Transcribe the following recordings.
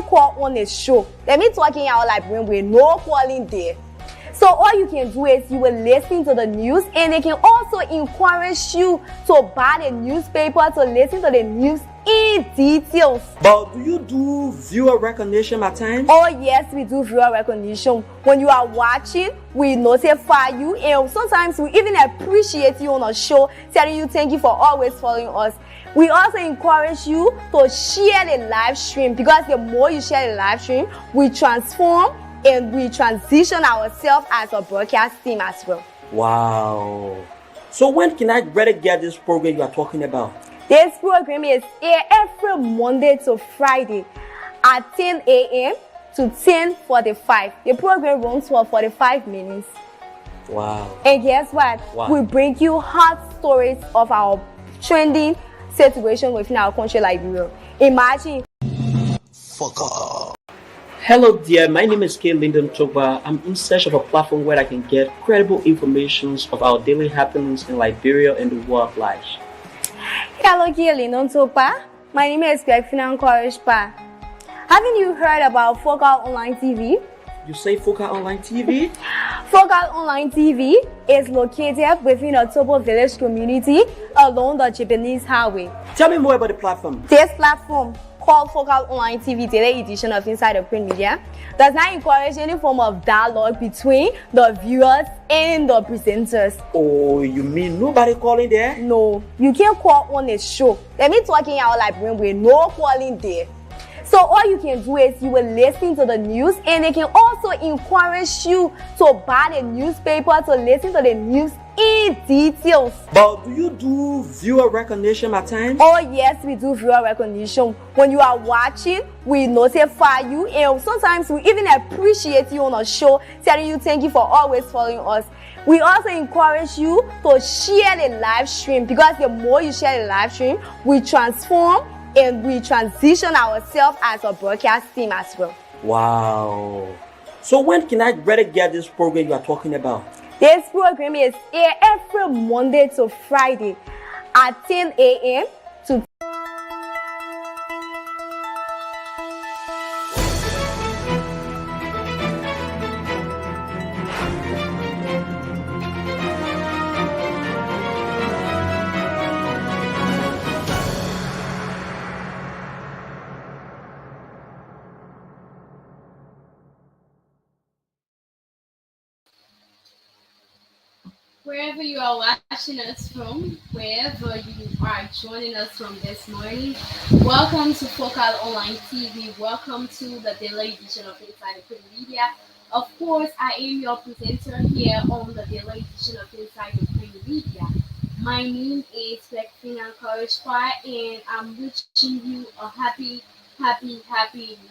call on a show. Let me talking out like when we're no calling there. So all you can do is you will listen to the news, and they can also encourage you to buy the newspaper to listen to the news in details. But do you do viewer recognition at times? Oh yes, we do viewer recognition. When you are watching, we notify you, and sometimes we even appreciate you on a show, telling you thank you for always following us. We also encourage you to share the live stream, because the more you share the live stream, we transform and we transition ourselves as a broadcast team as well. Wow. So when can I better get this program you are talking about? This program is aired every Monday to Friday at 10 a.m. to 10:45. The program runs for 45 minutes. Wow. And guess what? Wow. We bring you hot stories of our trending situation within our country, Liberia. Imagine. Fuck off. Hello dear, my name is K. Lyndon Togba. I'm in search of a platform where I can get credible information of our daily happenings in Liberia and the world at large. Hello, K. Lyndon Togba. My name is Perfina Korishpa. Haven't you heard about Focal Online TV? You say Focal Online TV? Focal Online TV is located within a Tobo village community along the Japanese highway. Tell me more about the platform. This platform, called Focal Online TV Daily Edition of Inside the Print Media, does not encourage any form of dialogue between the viewers and the presenters. Oh, you mean nobody calling there? No, you can't call on a show. Let me talking out like when we're no calling there. So all you can do is you will listen to the news, and they can also encourage you to buy the newspaper to listen to the news in details. But do you do viewer recognition at times? Oh yes, we do viewer recognition. When you are watching, we notify you, and sometimes we even appreciate you on a show, telling you thank you for always following us. We also encourage you to share the live stream, because the more you share the live stream, we transform and we transition ourselves as a broadcast team as well. Wow. So when can I better get this program you are talking about? This program is aired every Monday to Friday at 10 a.m. to Wherever you are watching us from, wherever you are joining us from this morning, welcome to Focal Online TV. Welcome to the daily edition of Inside the Print Media. Of course, I am your presenter here on the daily edition of Inside the Print Media. My name is Perfina Korishpa, and I'm wishing you a happy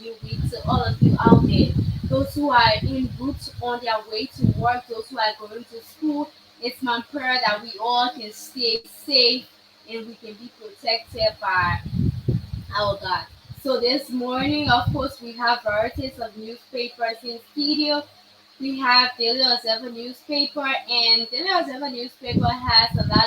new week to all of you out there. Those who are en route on their way to work, those who are going to school, it's my prayer that we all can stay safe and we can be protected by our God. So this morning, of course, we have varieties of newspapers in studio. We have Daily Observer newspaper, and Daily Observer newspaper has a lot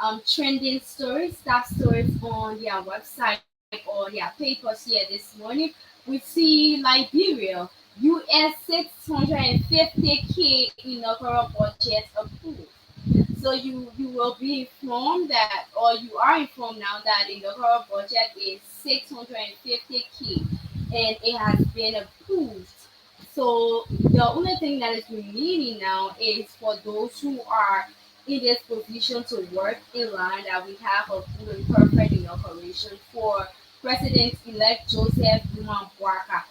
of trending stories, top stories on their website or their papers here this morning. We see Liberia, US 650K inaugural budget approved. So you will be informed that, or you are informed now that the inaugural budget is 650K and it has been approved. So the only thing that is remaining now is for those who are in this position to work in line that we have a full and perfect inauguration for President-elect Joseph Numa Boaka.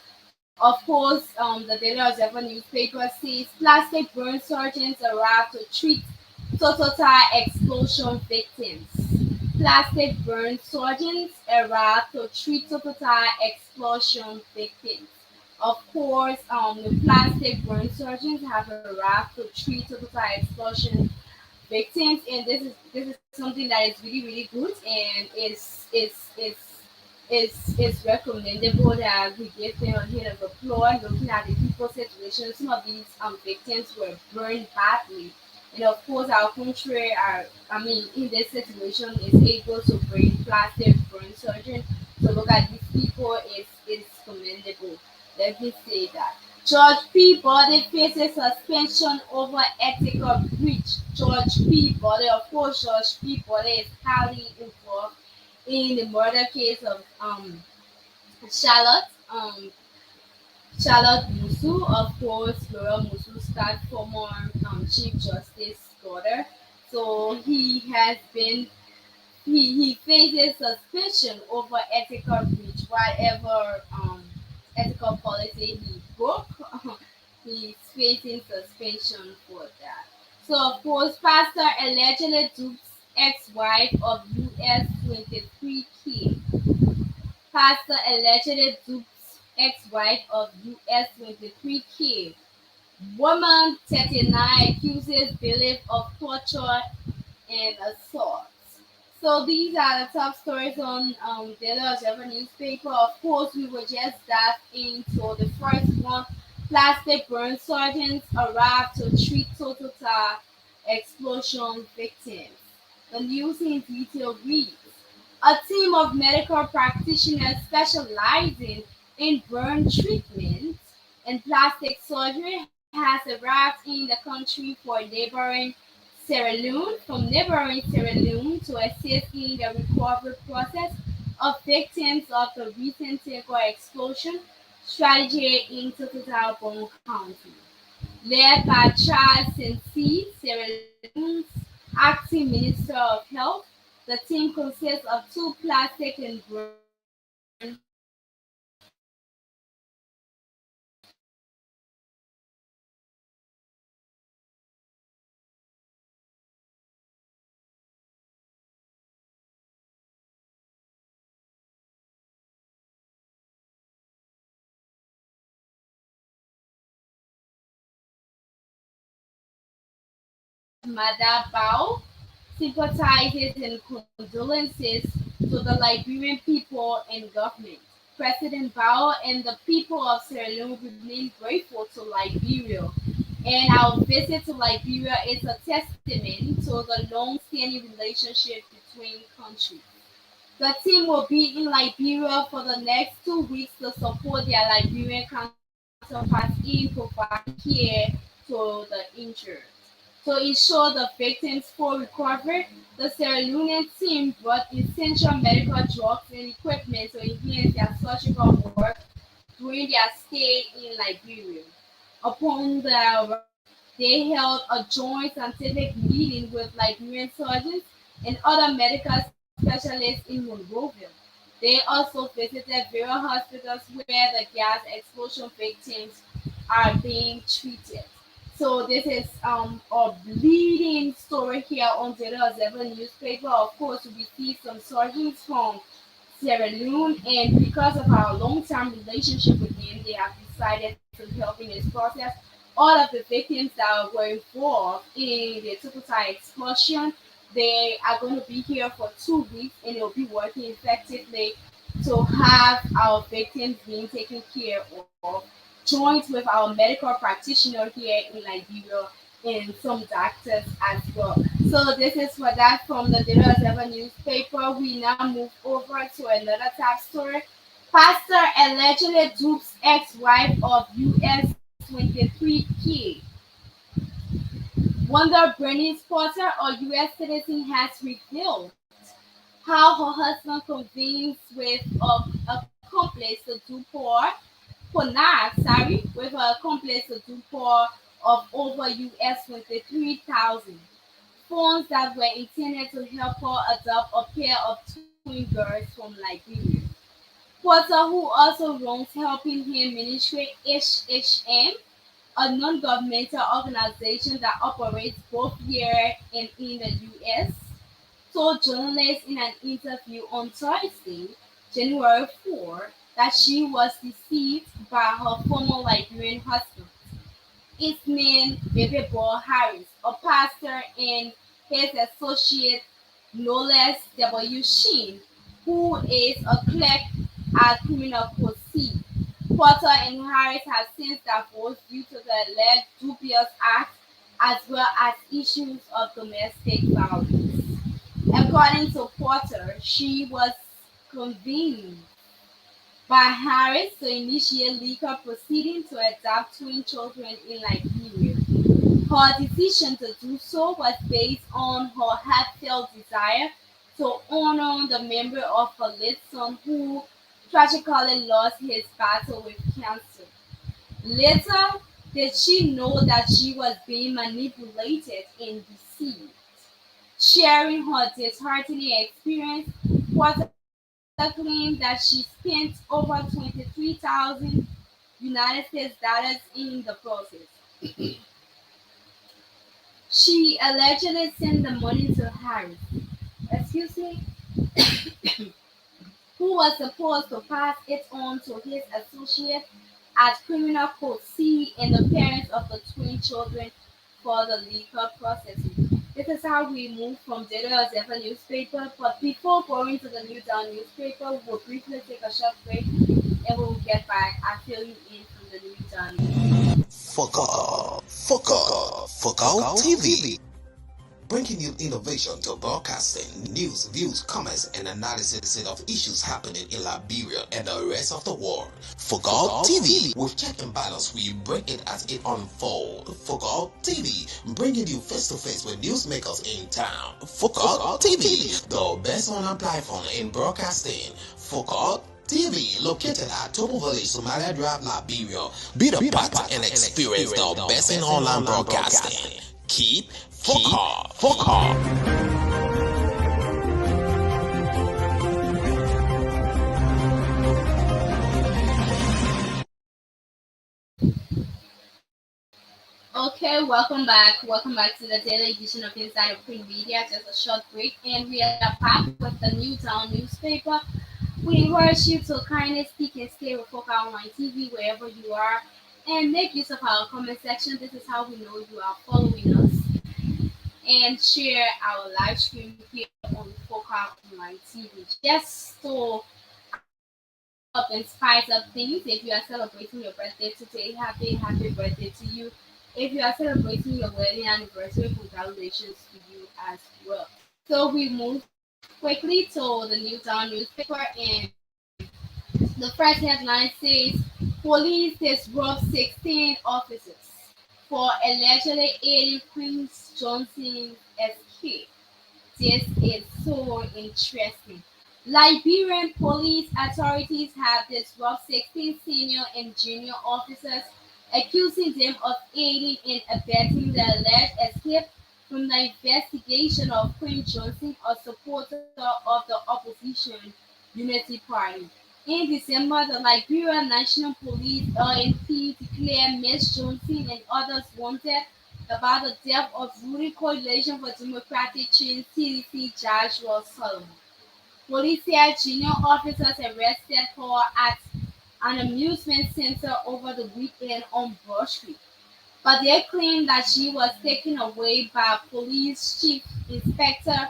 Of course, the Daily Observer newspaper says plastic burn sergeants arrived to treat Totota explosion victims. Plastic burn sergeants arrived to treat Totota explosion victims. Of course, the plastic burn sergeants have arrived to treat Totota explosion victims, and this is something that is really good, and it's recommendable that we give them a hand of applause. Looking at the people's situation, some of these victims were burned badly, and of course our country in this situation is able to bring plastic burn surgeon to look at these people is commendable. Let me say that. George Peabody faces suspension over ethical breach. George Peabody, of course, George Peabody is highly involved in the murder case of Charlotte. Charlotte Musu, of course, Laura Musu, start former Chief Justice daughter. So he faces suspicion over ethical breach, whatever ethical policy he broke. He's facing suspension for that. So of course, Pastor allegedly dupes ex-wife of U.S. 23 kid. Pastor allegedly dupes ex-wife of U.S. 23 kid. Woman 39 accuses belief of torture and assault. So these are the top stories on Daily Observer newspaper. Of course, we will just dive into the first one. Plastic burn surgeons arrived to treat Total explosion victims. The news in detail reads: a team of medical practitioners specializing in burn treatment and plastic surgery has arrived in the country from neighboring Sierra Leone to assist in the recovery process of victims of the recent Tango explosion strategy in Tototal Bon County. Led by Charles Sensi, Sierra Leone's acting Minister of Health, the team consists of two plastic and burn Mada Bao sympathizes and condolences to the Liberian people and government. President Bao and the people of Sierra Leone remain grateful to Liberia, and our visit to Liberia is a testament to the long-standing relationship between countries. The team will be in Liberia for the next 2 weeks to support their Liberian counterparts in providing care to the injured. To ensure the victims' full recovery, the Sierra Leonean team brought essential medical drugs and equipment to enhance their surgical work during their stay in Liberia. Upon their arrival, they held a joint scientific meeting with Liberian surgeons and other medical specialists in Monrovia. They also visited various hospitals where the gas explosion victims are being treated. So this is a leading story here on Zero Seven newspaper. Of course, we see some surgeons from Sierra Leone, and because of our long-term relationship with them, they have decided to help in this process. All of the victims that were involved in the Tukutai explosion, they are going to be here for 2 weeks, and they'll be working effectively to have our victims being taken care of, joined with our medical practitioner here in Liberia and some doctors as well. So this is for that from the Daily Observer newspaper. We now move over to another top story. Pastor allegedly dupes ex-wife of U.S. 23 kid. Wonder Bernice Porter, a U.S. citizen, has revealed how her husband convenes with a accomplice to do with her accomplice to do of over US 23,000 funds that were intended to help her adopt a pair of twin girls from Liberia. Porter, who also runs Helping Hand Ministry HHM, a non-governmental organization that operates both here and in the US, told journalists in an interview on Thursday, January 4, that she was deceived by her former Liberian husband, Ismail Bebebo Harris, a pastor, and his associate Knowles W. Sheen, who is a clerk at Criminal Code C. Porter and Harris have since divorced due to the alleged dubious acts as well as issues of domestic violence. According to Porter, she was convened by Harris to initiate legal proceedings to adopt twin children in Liberia. Her decision to do so was based on her heartfelt desire to honor the memory of her late son who tragically lost his battle with cancer. Little did she know that she was being manipulated and deceived. Sharing her disheartening experience, Porter claimed that she spent over 23,000 United States dollars in the process. She allegedly sent the money to Harris, excuse me, who was supposed to pass it on to his associate at Criminal Court C and the parents of the twin children for the legal processing. This is how we move from Daily Zephyr newspaper. But before going to the Newtown newspaper, we'll briefly take a short break and we'll get back. I'll fill you in from the Newtown newspaper. Focal TV. Bringing you innovation to broadcasting, news, views, comments, and analysis of issues happening in Liberia and the rest of the world. Focal TV, with check and balance, we break it as it unfolds. Focal TV, bringing you face to face with newsmakers in town. Focal TV, the best online platform in broadcasting. Focal TV, located at Tobo Village, Somalia Drive, Liberia. Be the part and experience the best in online broadcasting. Keep Focal. Okay, welcome back. Welcome back to the daily edition of Inside of Print Media. Just a short break, and we are back with the Newtown newspaper. We encourage you to kindly speak and stay with Focal Online TV wherever you are, and make use of our comment section. This is how we know you are following us, and share our live stream here on Focal Online TV. Just to up and spice up things, if you are celebrating your birthday today, happy birthday to you. If you are celebrating your wedding anniversary, congratulations to you as well. So we move quickly to the Newtown newspaper, and the first headline says police disrupt 16 officers for allegedly aiding Prince Johnson's escape. This is so interesting. Liberian police authorities have disrupted 16 senior and junior officers, accusing them of aiding and abetting the alleged escape from the investigation of Prince Johnson, a supporter of the opposition Unity Party. In December, the Liberian National Police (LNP) declared Ms. Johnson and others wanted about the death of ruling Coalition for Democratic Change (CDC) Joshua Solomon. Police said junior officers arrested her at an amusement center over the weekend on Broad Street, but they claimed that she was taken away by Police Chief Inspector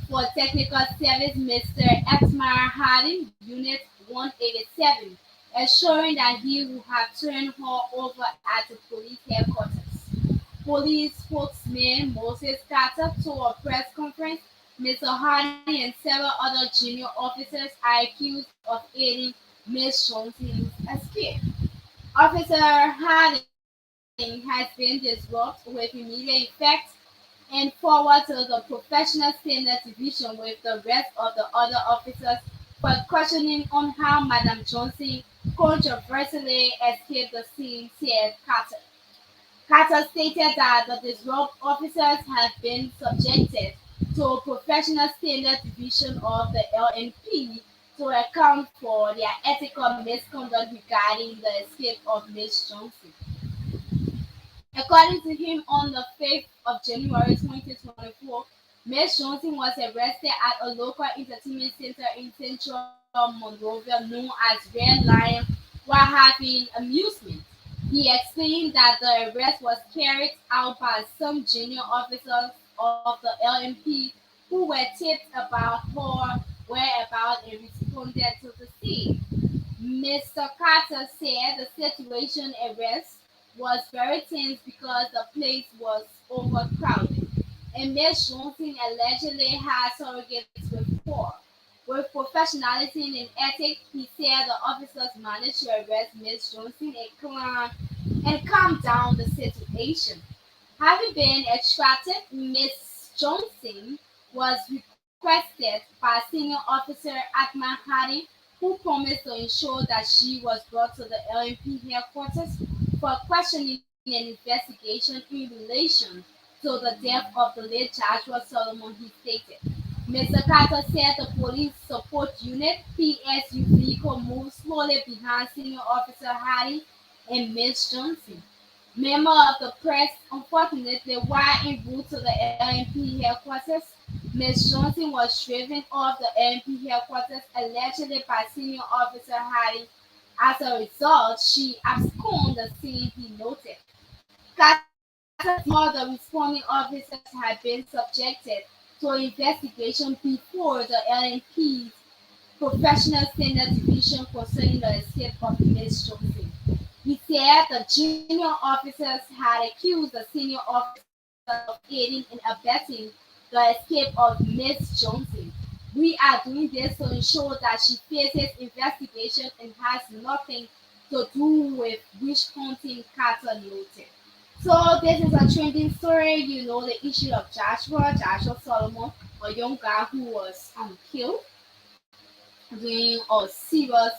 for Technical Service Mr. Atmar Harding, Unit 187, assuring that he would have turned her over at the police headquarters. Police spokesman Moses Carter told a press conference Mr. Harding and several other junior officers are accused of aiding Ms. Johnson's escape. Officer Harding has been disrupted with immediate effect and forward to the Professional Standards Division with the rest of the other officers for questioning on how Madam Johnson controversially escaped the scene, said Carter. Carter stated that the disrupt officers have been subjected to a Professional Standards Division of the LNP to account for their ethical misconduct regarding the escape of Ms. Johnson. According to him, on the 5th of January 2024, Ms. Johnson was arrested at a local entertainment center in central Monrovia known as Red Lion while having amusement. He explained that the arrest was carried out by some junior officers of the LMP who were tipped about her whereabouts and responded to the scene. Mr. Carter said the situation arrest was very tense because the place was overcrowded, and Ms. Johnson allegedly had surrogates with her. With professionalism and ethics, he said the officers managed to arrest Ms. Johnson and calm down the situation. Having been extracted, Ms. Johnson was requested by Senior Officer Atman Hadi, who promised to ensure that she was brought to the LNP headquarters for questioning and investigation in relation to the death of the late Joshua Solomon, he stated. Mr. Carter said the police support unit PSU vehicle moved slowly behind Senior Officer Hadi and Ms. Johnson. Member of the press, unfortunately, while en route to the LNP headquarters, Ms. Johnson was driven off the LNP headquarters allegedly by Senior Officer Hadi. As a result, she absconded the scene, he noted. Carter more the responding officers had been subjected to investigation before the LNP's Professional Standard Division concerning the escape of Ms. Johnson. He said the junior officers had accused the senior officers of aiding and abetting the escape of Ms. Johnson. We are doing this to ensure that she faces investigation and has nothing to do with witch hunting, Carter noted. So this is a trending story, the issue of Joshua Solomon, a young guy who was killed during a serious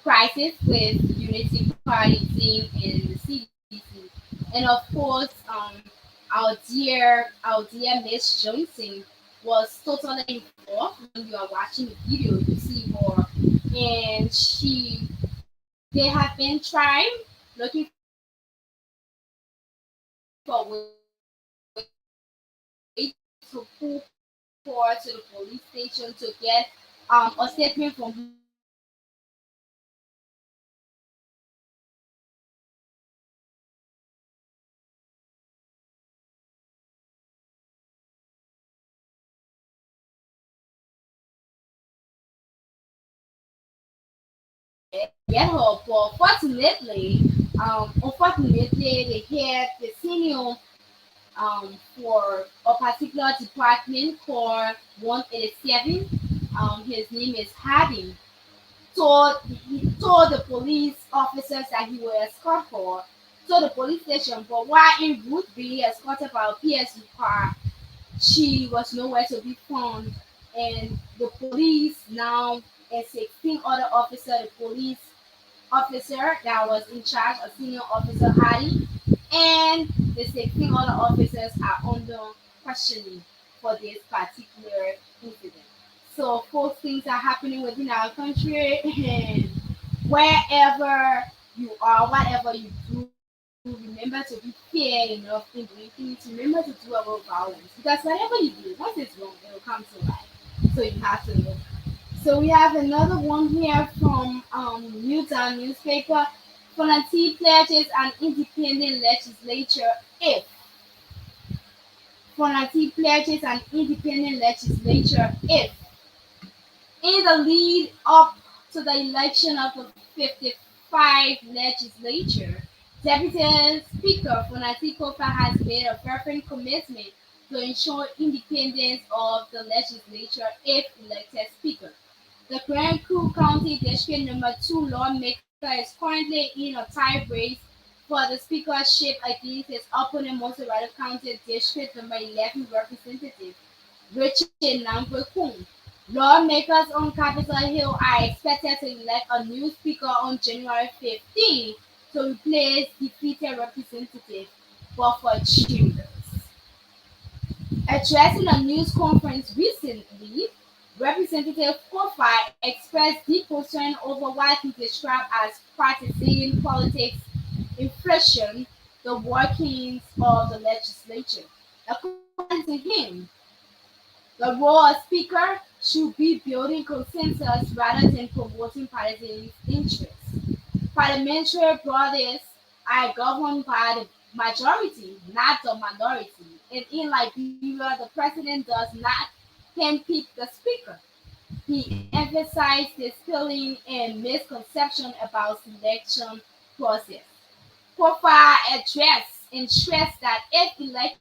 crisis with Unity Party team in the CDC. And of course, our dear Miss Johnson was totally involved. When you are watching the video, you see her, and they have been trying, looking for ways to pull her to the police station to get a statement from get her. But unfortunately, they had the senior for a particular department called 187. His name is Harding. He told the police officers that he will escort her to the police station. But while en route being escorted by a PSU car, she was nowhere to be found. And the police now and 16 other officers, the police officer that was in charge, a senior officer Hardy, and the 16 other officers are under questioning for this particular incident. So, of course, things are happening within our country, and wherever you are, whatever you do, remember to be fair enough in doing things. Remember to do about violence because whatever you do, once it's wrong, it will come to light. So you have to look. So we have another one here from Newtown newspaper. Fonanti pledges an independent legislature if Fonanti pledges an independent legislature if in the lead up to the election of the 55 legislature, Deputy Speaker Fonanti Kofa has made a fervent commitment to ensure independence of the legislature if elected Speaker. The Grand Coup County District Number 2 lawmaker is currently in a tie race for the speakership against his opponent, Montserrat County District Number 11 Representative Richard Nambwe. Lawmakers on Capitol Hill are expected to elect a new speaker on January 15 to replace defeated Representative Buford Chambers. Addressing a news conference recently, Representative Kofi expressed deep concern over what he described as partisan politics inflation the workings of the legislature. According to him, the role of Speaker should be building consensus rather than promoting partisan interests. Parliamentary bodies are governed by the majority, not the minority. And in Liberia, the president does not handpick the speaker. He emphasized the spilling and misconception about selection process. Kofa addressed and stressed that if elected,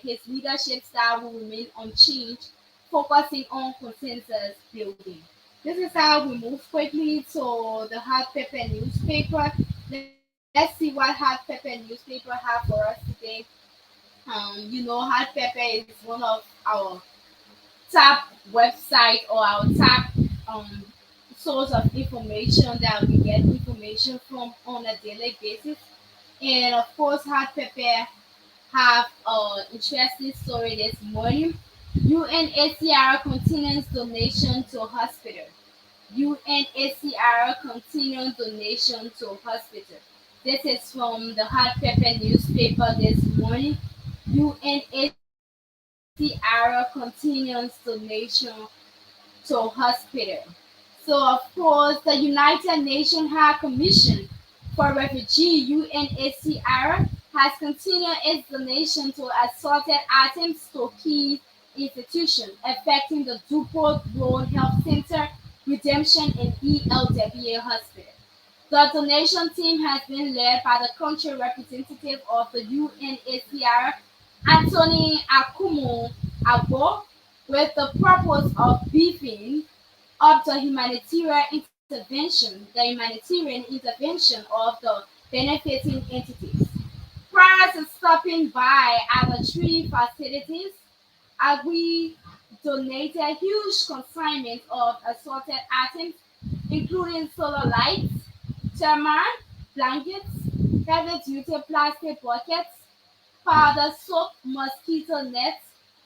his leadership style will remain unchanged, focusing on consensus building. This is how we move quickly to the Hot Pepper newspaper. Let's see what Hot Pepper newspaper have for us today. Hot Pepper is one of our top website or our top um, source of information that we get information from on a daily basis. And of course, Hot Pepper have an interesting story this morning. UNHCR continues donation to hospital. UNHCR continues donation to hospital. This is from the Hot Pepper newspaper this morning. UNHCR continues donation to hospital. So, of course, the United Nations High Commission for Refugee UNHCR has continued its donation to assorted items to key institutions affecting the Dupont Road Health Center, Redemption, and ELWA Hospital. The donation team has been led by the country representative of the UNHCR, Anthony Akumu Abo, with the purpose of beefing up the humanitarian intervention of the benefiting entities. Prior to stopping by at the three facilities, Agui donated huge consignments of assorted items, including solar lights, thermal blankets, heavy-duty plastic buckets, powder soap, mosquito nets,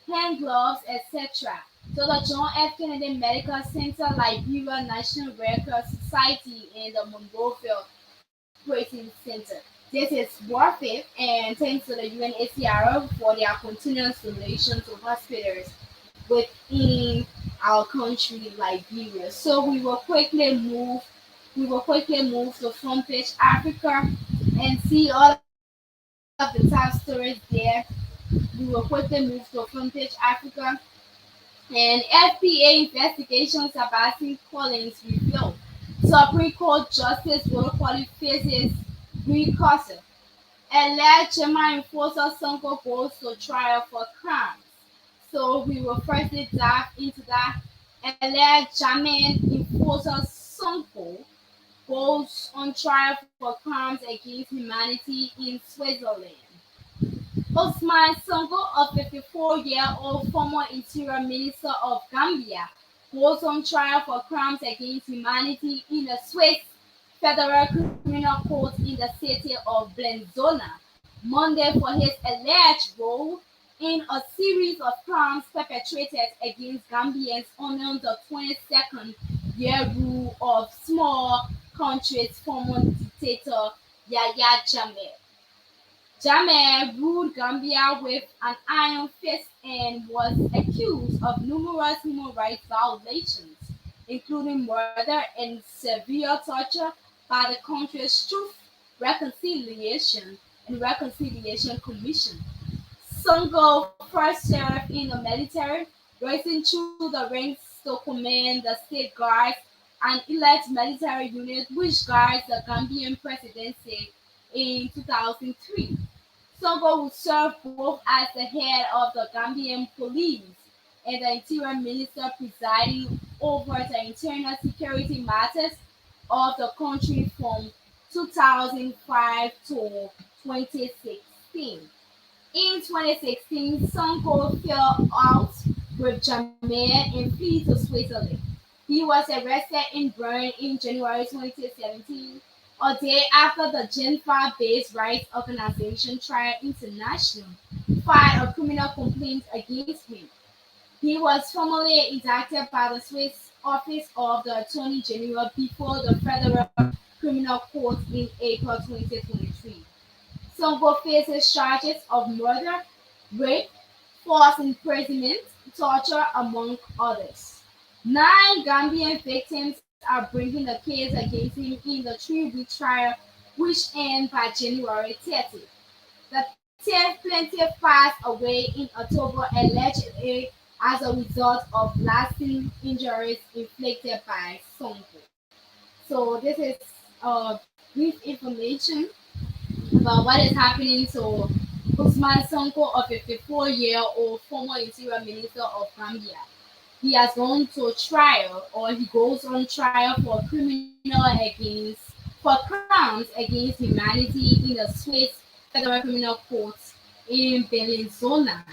hand gloves, etc. to the John F. Kennedy Medical Center, Liberia National Red Cross Society, and the Monrovia Operating Center. This is worth it, and thanks to the UNHCR for their continuous donation to hospitals within our country, Liberia. So we will quickly move to front page Africa and see all of the top stories there. We will quickly move to front page Africa. And FBA investigations Sebastian Collins revealed Supreme Court Justice Willie faces recusal. Alleged German enforcer Sonko goes to trial for crimes. So we will firstly dive into that. Alleged German enforcer Sonko goes on trial for crimes against humanity in Switzerland. Osman Sonko, a 54-year-old former Interior Minister of Gambia, goes on trial for crimes against humanity in the Swiss Federal Criminal Court in the city of Bellinzona Monday for his alleged role in a series of crimes perpetrated against Gambians under the 22nd year rule of small country's former dictator Yahya Jammeh. Jammeh ruled Gambia with an iron fist and was accused of numerous human rights violations, including murder and severe torture by the country's Truth, Reconciliation Commission. Songo first served in the military, rising through the ranks to command the state guards, an elite military unit which guards the Gambian presidency in 2003. Songo would serve both as the head of the Gambian police and the interior minister presiding over the internal security matters of the country from 2005 to 2016. In 2016, Sonko fell out with Jammeh and fled to Switzerland. He was arrested in Bern in January 2017, a day after the Geneva-based rights organization Trial International filed a criminal complaint against him. He was formally indicted by the Swiss Office of the Attorney General before the Federal Criminal Court in April 2023. Sonko faces charges of murder, rape, false imprisonment, torture, among others. 9 Gambian victims are bringing a case against him in the 3-week trial, which ends by January 30th. The 10th plaintiff passed away in October allegedly as a result of lasting injuries inflicted by Sonko. So this is brief information about what is happening to Usman Sonko, a 54-year-old former Interior Minister of Gambia. he has gone to trial, or he goes on trial for crimes against humanity in the Swiss Federal Criminal Court in Bellinzona.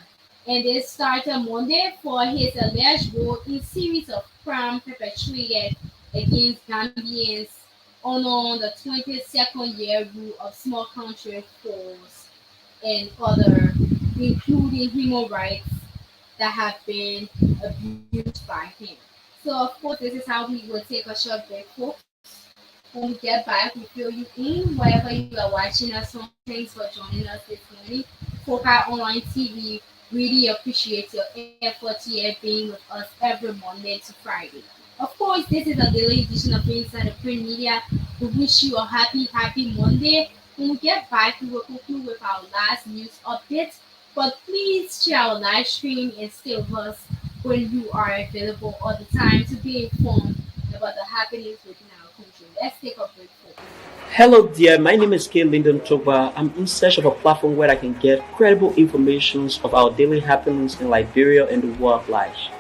And they started Monday for his alleged role in series of crimes perpetrated against Gambians on the 22nd year rule of small country force and other, including human rights that have been abused by him. So, of course, this is how we will take a short break, folks. When we get back, we fill you in wherever you are watching us from. Thanks for joining us this morning. Focal Online TV really appreciate your effort here being with us every Monday to Friday. Of course, this is a daily edition of Inside the Print Media. We wish you a happy Monday. When we get back, we will conclude with our last news updates. But please share our live stream and stay with us when you are available all the time to be informed about the happenings within our country. Let's take a break. Hello there, my name is K. Lyndon Toba. I'm in search of a platform where I can get credible information of our daily happenings in Liberia and the world at large.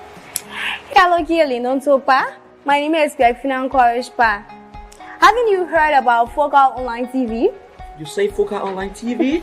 Hello, K. Lyndon Toba. My name is Greg Courage Pa. Haven't you heard about Focal Online TV? You say Focal Online TV?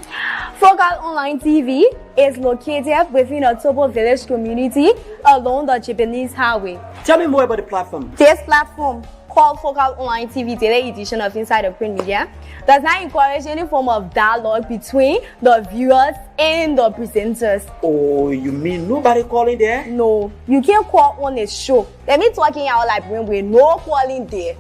Focal Online TV is located within a Tobo village community along the Japanese highway. Tell me more about the platform. This platform, called Focal Online TV Daily Edition of Inside the Print Media, does not encourage any form of dialogue between the viewers and the presenters. Oh, you mean nobody calling there? No, you can't call on a show. Let me talking out like when we're no calling there.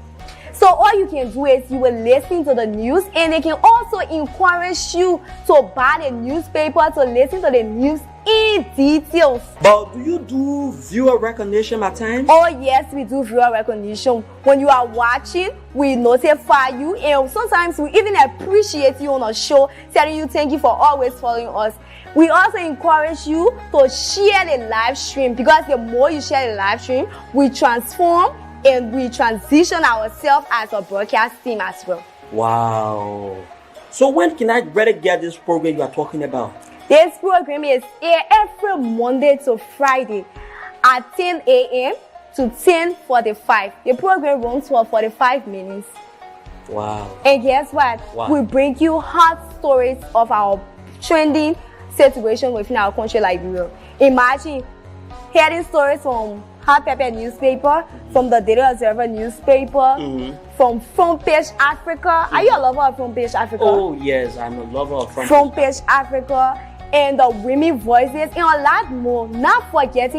So all you can do is you will listen to the news, and they can also encourage you to buy the newspaper to listen to the news in details. But do you do viewer recognition at times? Oh yes, we do viewer recognition. When you are watching, we notify you, and sometimes we even appreciate you on a show, telling you thank you for always following us. We also encourage you to share the live stream, because the more you share the live stream, we transform and we transition ourselves as a broadcast team as well. Wow. So when can I better get this program you are talking about? This program is aired every Monday to Friday at 10 a.m. to 10:45. The program runs for 45 minutes. Wow. And guess what? Wow. We bring you hot stories of our trending situation within our country, Liberia. Imagine hearing stories from Hot Pepper newspaper, from the Daily Observer newspaper, from Front Page Africa. Are you a lover of Front Page Africa? Oh yes, I'm a lover of Front Page Africa, and the women voices, and a lot more. Not forgetting